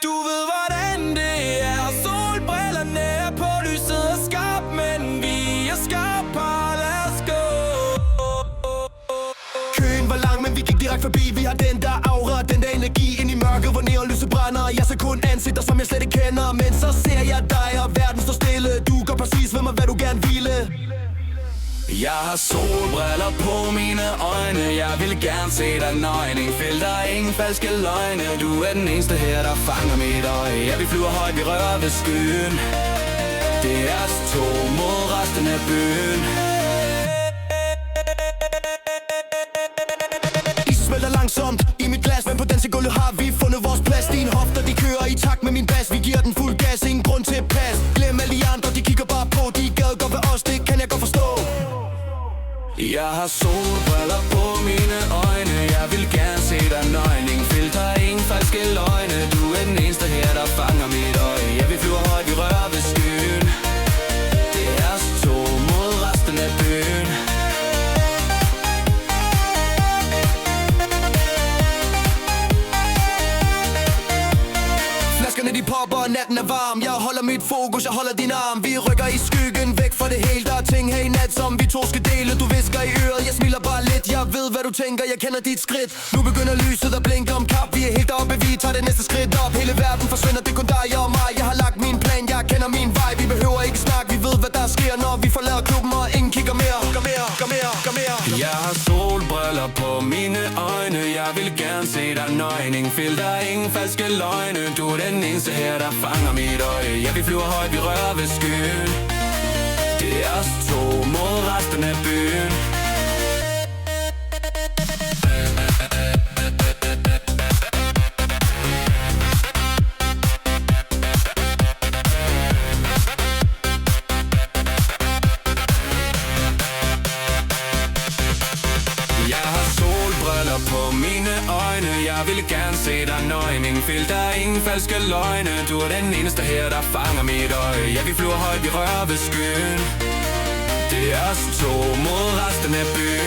Du ved hvordan det er. Solbrillerne er på, lyset er skarpt, men vi er skarpere. Lad os gå. Køen var lang, men vi gik direkte forbi. Vi har den der aura, den der energi ind i mørket, hvor neonlyset brænder. Jeg ser kun ansigter, som jeg slet ikke kender, men så ser jeg dig, og verden står stille. Du gør præcis ved mig, hvad du gerne ville. Jeg har solbriller på mine øjne. Jeg vil gerne se dig nøgen. Ingen filter, ingen falske løgne. Du er den eneste her, der fanger mit øje. Ja, vi flyver højt, vi rører ved skyen. Det er os to mod resten af byen. Isen smelter langsomt i mit glas, men på dansegulvet har vi fundet vores plads. Dine hofter, de kører i takt med min bas. Vi giver den fuld gas, ingen grund til pas. Glem alle de andre, de kigger bare på. De gad godt ved os, det kan jeg godt forstå. Jeg har solbriller på mine øjne. Jeg vil gerne se dig nøgen. Ingen filter, ingen falske løgne. Du er den eneste her, der fanger mit øje. Ja, vi flyver højt, vi rører ved skyen. Det er os to mod resten af byen. Flaskerne de popper, og natten er varm. Jeg holder mit fokus, jeg holder din arm. Vi rykker i skyggen, væk fra det hele. Der er ting her i nat, som vi to skal dele. Du visker i øret, jeg smiler bare lidt. Jeg ved, hvad du tænker, jeg kender dit skridt. Nu begynder lyset at blinke om kap. Vi er helt oppe, vi tager det næste skridt op. Hele verden forsvinder, det er kun dig og mig. Jeg har lagt min plan, jeg kender min vej. Vi behøver ikke snakke, vi ved, hvad der sker, når vi forlader klubben, og ingen kigger mere. Jeg har solbriller på mine øjne. Jeg vil gerne se dig nøgen. Ingen filter, ingen falske løgne. Du er den eneste her, der fanger mit øje. Ja, vi flyver højt, vi rører ved skyen. Det er os to mod resten af byen. Jeg har solbriller på mine øjne. Jeg vil gerne se dig nøgen. Ingen filter, ingen falske løgne. Du er den eneste her, der fanger mit øje. Ja, vi flyver højt, vi rører ved skyen. Det er os to mod resten af byen.